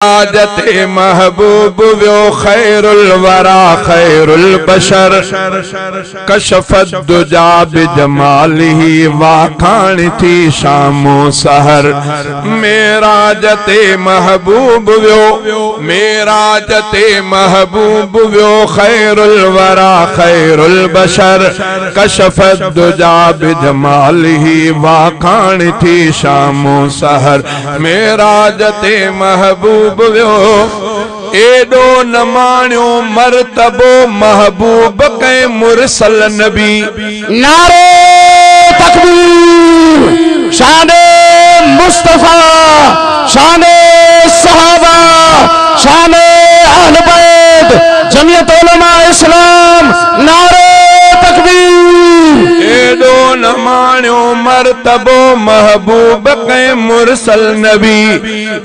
आजत महबूब व्यो खैरुल वरा खैरुल बशर कशफत दुजा बिजमालिही वाखान थी शामो सहर। मेराजत महबूब व्यो मेराजत महबूब व्यो खैरुल वरा खैरुल बशर कशफत दुजा बिजमालिही वाखान थी शामो सहर। मेराजत महबूब एडो न माण्यो मर्तबो महबूब के मुरसल नबी। नारे तकबीर, शाने मुस्तफा, शाने सहाबा, शाने अहले बैत, जमीयत उलमा इस्लाम। नारे तकबीर। एडो न माण्यो मर्तबो महबूब के मुरसल नबी।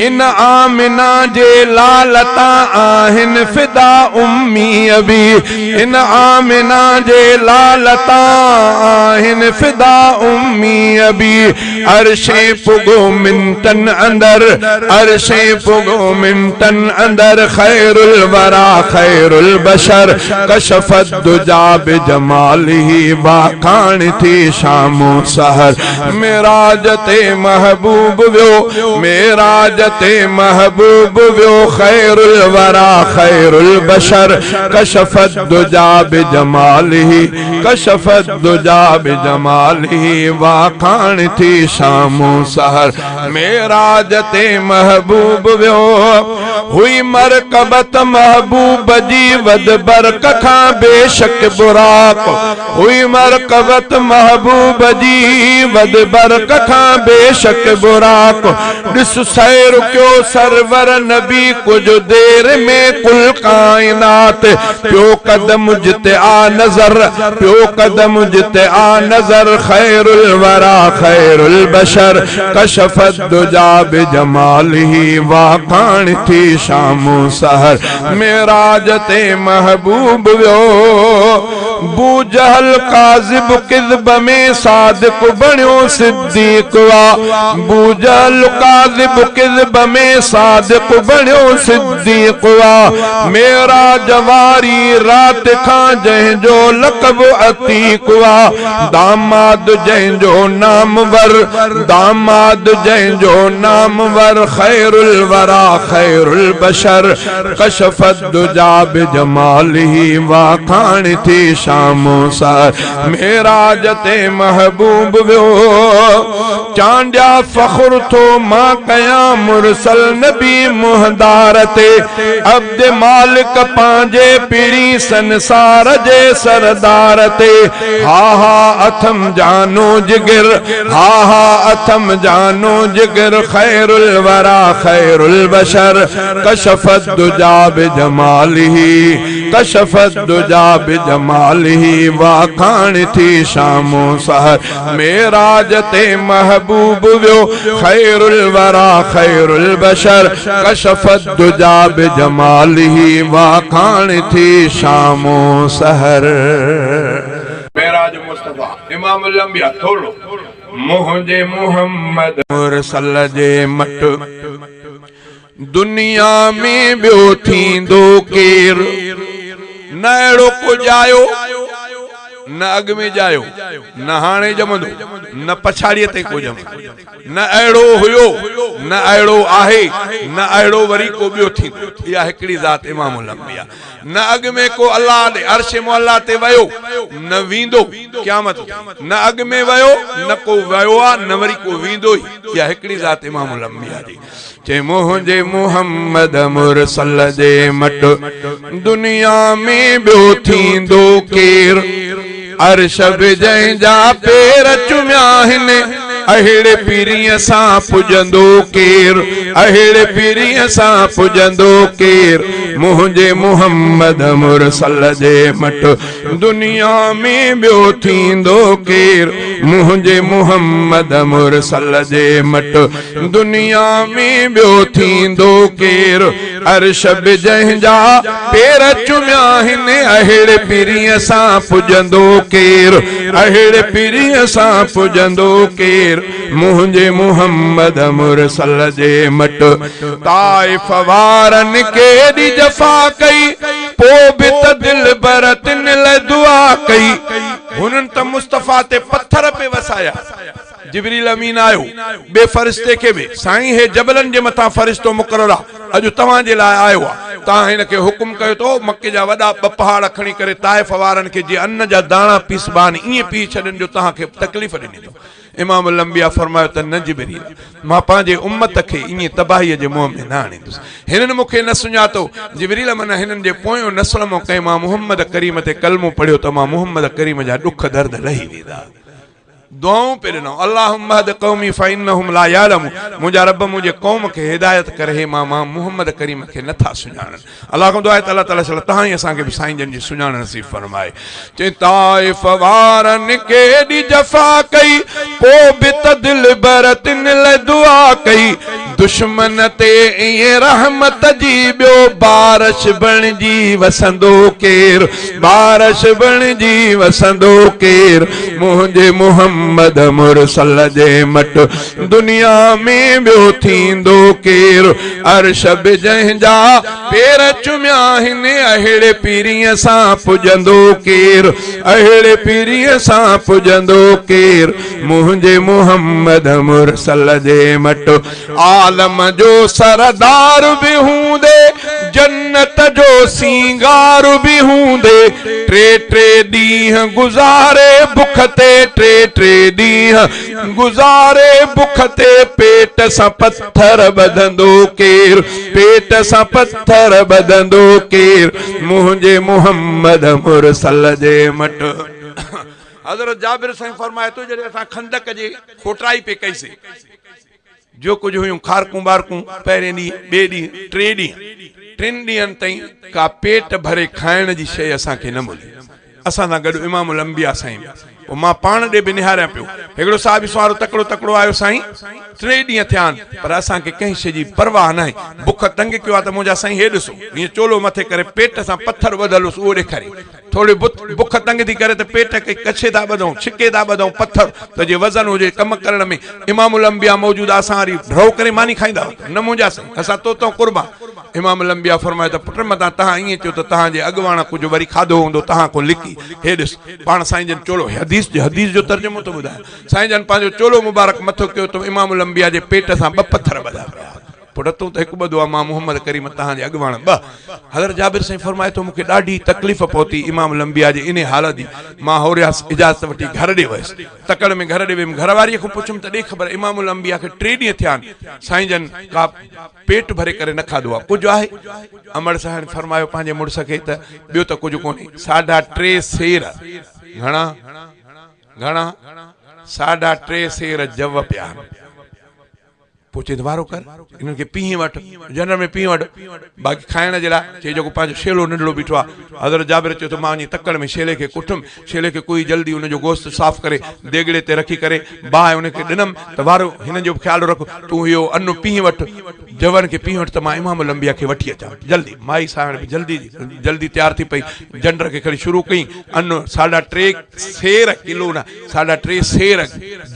इन आमिना जे लालता आहिन फिदा उम्मी अबी। इन आमिना जे लालता आहिन फिदा उम्मी अबी। अरशे पुगो मिंटन अंदर, अरशे पुगो मिंटन अंदर खैरुल वरा खैरुल बशर कशफत दुजा बिजमालिही वाखान थी शामो सहर। मेराजते महबूब व्यो मेराजते महबूब व्यो खैरुल वरा खैरुल बशर कशफत दुजा बिजमालिही कशफत दुजा बिजमालिही वाखान थी शामो सहर। मेराजते महबूब व्यो हुई मरकबत महबूब जी वद बरक खां बेशक बुराक। हुई मरकबत महबूब जी वद बरक खां बेशक बुराक। दिस सैर क्यों सरवर नबी कुछ देर में कुल कायनात। प्यो कदम जिते आ नजर, प्यो कदम जिते आ नजर खैरुल वरा खैरुल बशर कशफत दुजा बिजमालिही वाखान थी शामो सहर। मेराजते महबूब व्यो बूजहल काजिब किज़ब में सादिक बण्यो सिद्दीक वा। बूजहल काजिब किज़ब में सादिक बण्यो सिद्दीक वा। मेरा जवारी रात खां जंहिंजो लक़ब अतीक वा। दामाद जंहिंजो नामवर, दामाद जंहिंजो नामवर खैरुल वरा खैरुल बशर कशफत दुजा बिजमालिही वाखान थी शामो सहर। मेराजते महबूब व्यो चांडिया फख्र थो मां कया मुरसल नबी मुहदारते। अब्द मालिक पांजे पीड़ी संसार जे सरदारते। हा हा अथम जानो जिगर, हा हा अथम जानो जिगर खैरुल वरा खैरुल बशर कशफत दुजा बिजमालिही कशफत दुजा बिजमालिही वाखान थी शामो सहर। मेराजते महबूब व्यो खैरुल वरा खैरुल बशर कशफत दुजा बिजमालिही वाखान थी शामो सहर। मेराज मुस्तफा इमामुल अंबिया थोड़ो मुझे मोहम्मद मुरसल जे मट। दुनिया में बियो थींदो केर न अहिड़ो कुछ आयो न अग में जायो न हाणे जमंदो न पछाड़ीअ ते को जमंदो। न अहिड़ो हुयो न अहिड़ो आहे न अहिड़ो वरी को ॿियो थींदो। इहा हिकिड़ी ज़ात इमामुल अंबिया। न अग में को अल्लाह ॾे अर्श मुअल्ला ते वयो न वींदो क़यामत। न अग में वयो न को वयो आ न वरी को वींदो ई। इहा हिकिड़ी ज़ात इमामुल अंबिया जी। चे मुझे मोहम्मद मुरसल जे मट। दुनिया में ॿियो थींदो केर अर्श बि जंहिंजा पेर चुमिया आहिनि। अहिड़े पीरीअ सां पुजंदो केर अहिड़े पीरीअ सां पुजंदो केर मुझे मोहम्मद मुरसल जे मट। दुनिया में ॿियो थींदो केर मुझे मोहम्मद मुरसल जे मट। दुनिया में ॿियो थींदो केर अर्श बि जंहिंजा पेर चुमिया हिन अहिड़े पीरीअ सां पुजंदो केर अहिड़े पीरीअ सां पुजंदो केर मुंहिंजे मुहम्मद मुरसल जे मट ताइफ़ वारनि केॾी जफ़ा कई पोइ बि त दिल बर तिन लाइ दुआ कई हुननि त मुस्तफ़ा ते पत्थर पे वसाया जिब्रील अमीन आयो बे फरिश्ते के भी साईं हे जबलन जे मथा फरिश्तो मुकरर अज तवां जे लाइ आयो आहे तव्हां हिन खे हुकुम कयो तो मक्के जा वॾा ॿ पहाड़ खणी करे ताइफ़ वारनि खे जीअं अन्न जा दाणा पीसबान ईअं पी छॾनि जो तव्हांखे तकलीफ़ ॾिनी अथव इमाम लंबिया फरमायो त न जिब्रील मां पंहिंजे उम्मत खे ईअं तबाहीअ जे मुंहं में न आणींदुसि हिननि मूंखे न सुञातो जिब्रील माना हिननि जे पोयों नस्ल मां कंहिं मां मुहम्मद करीम ते कलमो पढ़ियो त मां मुहम्मद करीम जा ॾुख दर्द लही वेंदा दुआऊं पे ॾिनो अल्लाहुम्मा हद क़ौमी फ़इन्नहुम ला यालमू मुंहिंजा रब मुंहिंजे क़ौम खे हिदायत करे हे मां मुहम्मद करीम खे नथा सुञाणनि अल्लाह खां दुआ आहे त अल्लाह ताला तव्हां ई असांखे बि साईं जन जी सुञाण नसीब फरमाए चई ताइफ़ वारनि केॾी जफ़ा कई पोइ बि त दिल बर तिन लाइ दुआ कई दुश्मन ते ईअं रहमत जी ॿियो बारिश बणिजी वसंदो केर बारिश बणिजी वसंदो केर मुंहिंजे मुहम्मद मुरसल जे मट दुनिया में ॿियो थींदो केर अर्श बि जंहिंजा पेर चुमिया हिन अहिड़े पीरीअ सां पुजंदो केर अहिड़े पीरीअ सां पुजंदो केर मुंहिंजे मुहम्मद मुरसल जे मट आलम जो सरदार भी हूंदे जन्नत जो सिंगार भी हूंदे टे टे ॾींहं गुज़ारे बुख ते टे ॾींहं गुज़ारे बुख ते पेट सां पत्थर ॿधंदो केर पेट सां पत्थर ॿधंदो केर मुंहिंजे मुहम्मद मुरसल जे मट हज़रत जाबिर साईं फरमाए तो जॾहिं असां खंदक जे खोटाई पे कईसीं जो कुछ हुयूं खारकूं बारकूं पहिरें ॾींहुं ॿिए ॾींहुं टे ॾींहं टिनि ॾींहंनि ताईं का पेट भरे खाइण जी शइ असांखे न मिली असां सां गॾु इमाम लंबिया साईं पोइ मां पाण ॾे बि निहारियां पियो हिकिड़ो साबिस वारो तकिड़ो आयो साईं टे ॾींहं थिया आहिनि पर असांखे कंहिं शइ जी परवाह न आहे बुख तंग कयो आहे त मुंहिंजा साईं हे ॾिसो हीअं चोलो मथे करे पेट सां पत्थर ॿधल हुअसि उहो ॾेखारे थोरी बुख तंग थी करे त पेट खे कछे था ॿधूं छिके था ॿधूं पत्थर त जे वज़न हुजे कमु करण में इमाम लंबिया मौजूदु आहे असां वरी ड्रौ करे मानी खाईंदा न मुंहिंजा साईं असां तो कुर्बा इमाम लंबिया फरमाए त पुट मथां तव्हां ईअं चयो त तव्हांजे अॻुवाण कुझु वरी खाधो हूंदो तव्हां को लिकी हे ॾिस पाण साईं जन चोलो हदीस जो तर्जुमो थो ॿुधाए साईं जन पंहिंजो चोलो मुबारक मथो कयो त इमाम लंबिया जे पेट सां ॿ पत्थर ॿधा पिया पुट तूं त हिकु ॿधो आहे मां मुहम्मद करीम तव्हांजे अॻुवाण ॿ हज़रत जाबिर साईं फरमाए थो मूंखे ॾाढी तकलीफ़ पहुती इमाम लंबिया जे इन हालत जी मां होरियास इजाज़त वठी घर ॾे वियुसि तकड़ में घर ॾे वियुमि घरवारीअ खां पुछियुमि त ॾे ख़बर इमाम लंबिया खे 3 ॾींहं थिया आहिनि साईं जन का पेट भरे करे न खाधो आहे कुझु आहे अमर साहिब फरमायो पंहिंजे मुड़ुस खे त ॿियो त कुझु कोन्हे 3.5 सेर घणा 3.5 सेर जव पिया पूछे दोबारो कर इन्हनि खे पीउ वटि जनरल में पीउ वटि बाक़ी खाइण जे लाइ चई जेको पंहिंजो शेलो नंढड़ो बीठो आहे हज़रत जाबिर चयो त मां वञी तकड़ में शेले खे कुटुमि शेले खे कोई जल्दी हुनजो गोश्त साफ़ करे देगड़े ते रखी करे बाहि हुनखे ॾिनमि त वारो हिन जो ख़्यालु रख तूं इहो अन्न पीउ वटि जवन खे पीउ वटि त मां इमाम लंबिया खे वठी अचां जल्दी माई साहिब बि जल्दी तयारु थी पई झंडर खे खणी शुरू कई अन्न 3.5 सेर किलो न 3.5 सेर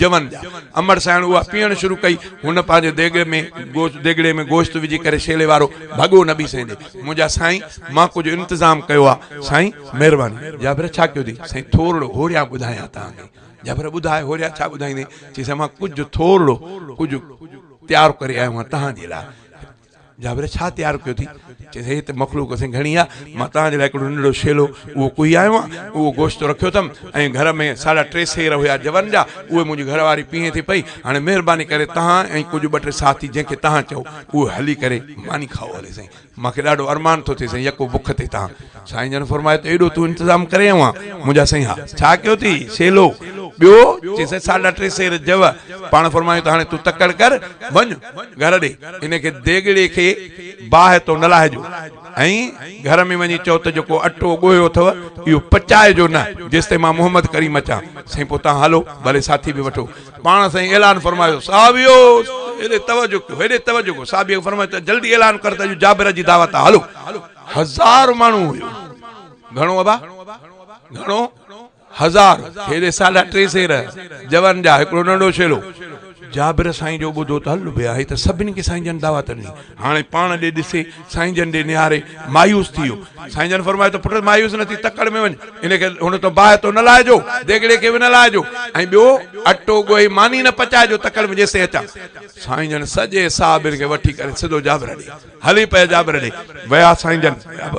जवन जा अमर साहिब उहा पीअण शुरू कई हुन पंहिंजे देगड़े में गोश्त विझी करे शेले वारो भॻो न बि साईं मुंहिंजा साईं मां कुझु इंतज़ाम कयो आहे साईं महिरबानी जाबिर छा कयो थी साईं थोरो होरिया ॿुधायां तव्हांखे जाबिर ॿुधाए होरिया छा ॿुधाईंदे चई साईं मां कुझु थोरो कुझु तयारु करे आयो आहियां तव्हांजे लाइ जाबिर छा तयारु कयो थी चई साईं हिते मखलूक असां घणी आहे मां तव्हांजे लाइ हिकिड़ो नंढड़ो शेलो उहो कुई आयो आहे उहो गोश्त रखियो अथमि ऐं घर में 3.5 सेर हुया जवन जा उहे मुंहिंजी घरवारी पीए थी पई हाणे महिरबानी करे तव्हां ऐं कुझु 2-3 साथी जंहिंखे तव्हां चओ उहे हली करे मानी खाओ हले साईं मूंखे ॾाढो अरमान थो थिए साईं यको बुख ते तव्हां साईं जन फरमाए त एॾो तूं इंतज़ाम करे आयो आहे मुंहिंजा साईं हा छा कयो थी शेलो ॿियो चई साईं 3.5 सेर जव पाण फरमायूं त हाणे तूं तकड़ कर वञ घर ॾे इनखे देगड़े खे बाहि तो न लाहिजो ऐं घर में वञी चओ त जेको अटो ॻोयो अथव इहो पचाइजो न जेसिताईं मां मुहम्मद करीम अचां साईं पोइ तव्हां हलो भले साथी बि वठो पाण साईं ऐलान फरमायो साहिबियो हेॾे तवजो कयो, हेॾे तवजो कयो। साहब फरमायो त जल्दी ऐलान कर त जाबिर जी दावत आहे, हलो। 1000 माण्हू हुयो। घणो अबा? घणो? 1000। हेॾे 3.5 सेर जवन जा, हिकिड़ो नंढो छेलो। जाबिर साईं जो ॿुधो त हल पिया, त सभिनी खे साईं जन दावत ॾिनी। हाणे पाण ॾे ॾिसे साईं जन ॾे निहारे मायूस थी वियो। साईं जन फरमायो त पुट मायूस न थी, तकड़ में वञ, इनखे हुन तो बाहि तो न लाहिजो, देगड़े खे बि न लाहिजो, ऐं ॿियो अटो ॻोहे मानी न पचाइजो तकड़ में जेसिताईं अचां। साईं जन सॼे साहिबनि खे वठी करे सिधो जाबिर ॾे हली पिया। जाबिर ॾे विया साईं जन,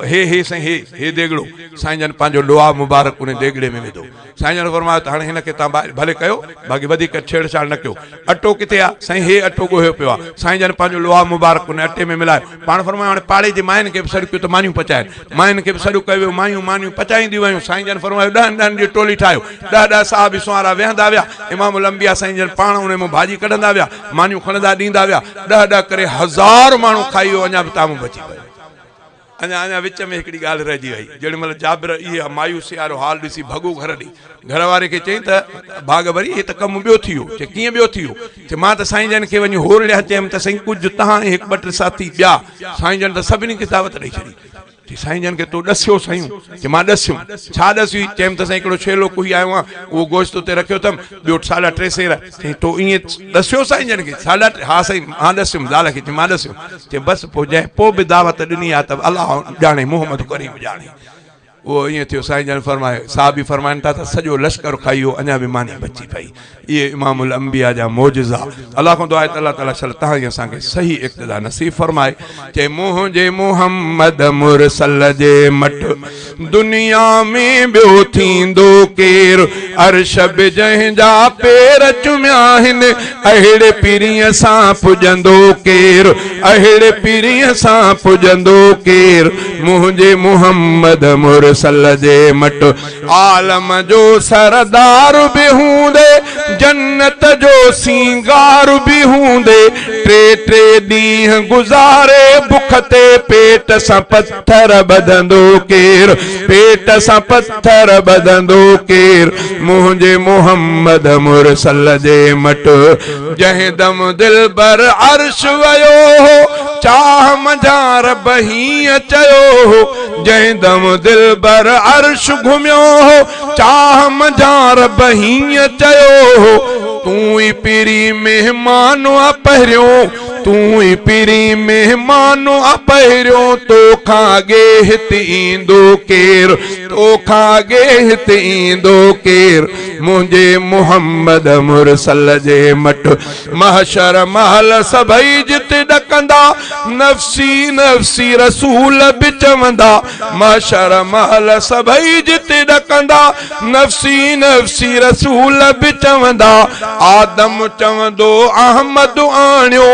हे साईं हे देगड़ो। साईं जन पंहिंजो लोहा मुबारक उन देगड़े में विधो। साईं जन फरमायो त हाणे हिनखे तव्हां भले कयो, बाक़ी वधीक छेड़छाड़ न कयो। अटो किथे आहे? साईं हे अटो ॻोहियो पियो आहे। साईं जन पंहिंजो लोहा मुबारक उन अटे में मिलायो। पाण फरमायो हाणे पाड़े जी मायुनि खे बि सॾु कयो त मानियूं पचाइनि। मायुनि खे बि सॾु कयो, मानियूं पचाईंदियूं वयूं। साईं जन फरमायो 10 जी टोली ठाहियो। 10 साहब सुवारा वेहंदा विया। इमामुल अंबिया साईं जन पाण उन में भाॼी कढंदा विया, मानियूं खणंदा ॾींदा विया। 10 करे 1000 माण्हू खाई वियो, अञा बि तामूं बची पियो। अञा विच में हिकिड़ी ॻाल्हि रहिजी वई। जेॾी महिल जाबिर इहे मायूसी वारो हाल ॾिसी भॻो घर ॾे, घर वारे खे चई त भाग भरी हे त कमु ॿियो थी वियो। चए कीअं ॿियो थी वियो? चए मां त साईं जन खे वञी होरड़िया चयमि त साईं कुझु तव्हां 1-2 साथी ॿिया। साईं जन त सभिनी खे दावत ॾेई छॾी। साईं जन खे तो ॾसियो साईं? कि मां ॾसियुमि। छा ॾसी? चयमि त साईं हिकिड़ो छेलो कुही आयो आहे, उहो गोश्त उते रखियो अथमि, ॿियो 3.5 सेर। चई तो ईअं ॾसियो साईं जन खे? 3.5? हा साईं मां ॾसियुमि, ज़ाल खे। चई मां ॾसियुमि। चई बसि पोइ जंहिं पोइ बि दावत ॾिनी आहे त अलाह ॼाणे, मोहम्मद करीम ॼाणे। उहो ईअं थियो। साईं जन फरमायो, साहब बि फरमाइनि था त सॼो लश्कर खाई वियो, अञा बि मानी बची पई। इहे इमामुल अंबिया जा मौजज़ा। अलाह खां दुआ आहे त अलाह ताला शल तव्हां असांखे सही इक़्तिदा नसीब फरमाए। चए मुंहिंजे मोहम्मद मुरसल जे मट दुनिया में ॿियो थींदो केरु, अर्श बि जंहिंजा पेर चुमिया आहिनि, अहिड़े पीरीअ सां पुॼंदो केरु, अहिड़े पीरीअ सां पुॼंदो केरु। मुंहिंजे मोहम्मद मुरसल जे मट आलम जो सरदार बि हूंदे, जन्नत जो सिंगार बि हूंदे, 3 ॾींहं गुज़ारे बुख ते पेट सां पत्थर ॿधंदो केरु, पेट सां पत्थर ॿधंदो केरु। मुंहिंजे मोहम्मद मुरसल जे मट जंहिं दम दिल बर अर्श वयो हो, चाह मझार बहीअ चयो हो, जंहिं दम दिल बर अर्श घुमियो हो, चाह मझार बहीअ चयो हो। तूं ई पीरी मेहमान आ पहिरियों, तूं ई पीरी मेहमान आ पहिरियों, तोखां अॻे हिते ईंदो केरु, तोखां अॻे हिते ईंदो केरु। मुंहिंजे मोहम्मद मुरसल जे मट महशर महल सभई जिते ॾकंदा, नफ़्सी नफ़्सी रसूल बि चवंदा, महशर महल सभई जिते ॾकंदा, नफ़्सी नफ़्सी रसूल बि चवंदा। आदम चवंदो अहमद आणियो,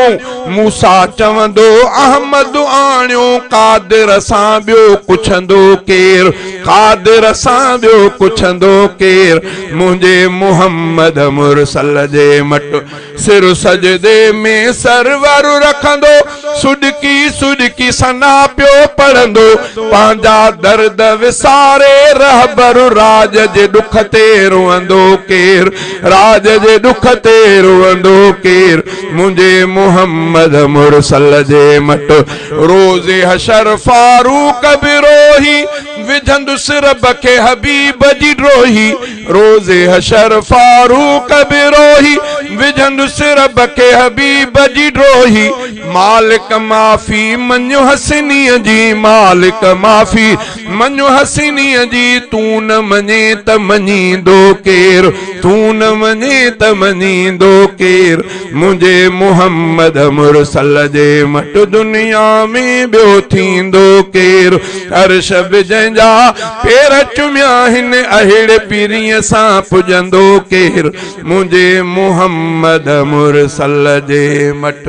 मूसा चवंदो अहमद आणियो, कादिर सां ॿियो पुछंदो केरु, कादिर सां ॿियो पुछंदो केरु। मुंहिंजे मोहम्मद मुरसल जे मट सिर सजदे में सरवर रखंदो, सुडकी सुडकी सना पियो पढ़ंदो, पंहिंजा दर्द विसारे रहबर राज जे दुख ते रोअंदो केरु, राज जे दुख ते रोअंदो केरु। मुंहिंजे मोहम्मद मुरसल जे मट रोज़े हशर फारूक बि रोही, विझंदुसि रब खे हबीब जी ड्रोही, रोज़े हशर फारूक बि रोही, विझंदुसि रब खे हबीब जी ड्रोही। मालिक माफ़ी मञो हसनीअ जी, मालिक माफ़ी मञो हसनीअ जी, तूं न मञे त मञींदो केरु, तूं न मञे त मञींदो केरु। मुंहिंजे मोहम्मद मुरसल जे मट दुनिया में ॿियो थींदो केरु, अर्श बि जंहिंजा पेर चुमिया आहिनि, अहिड़े पीरीअ सां पुॼंदो केरु। मुंहिंजे मोहम्मद मुरसल जे मट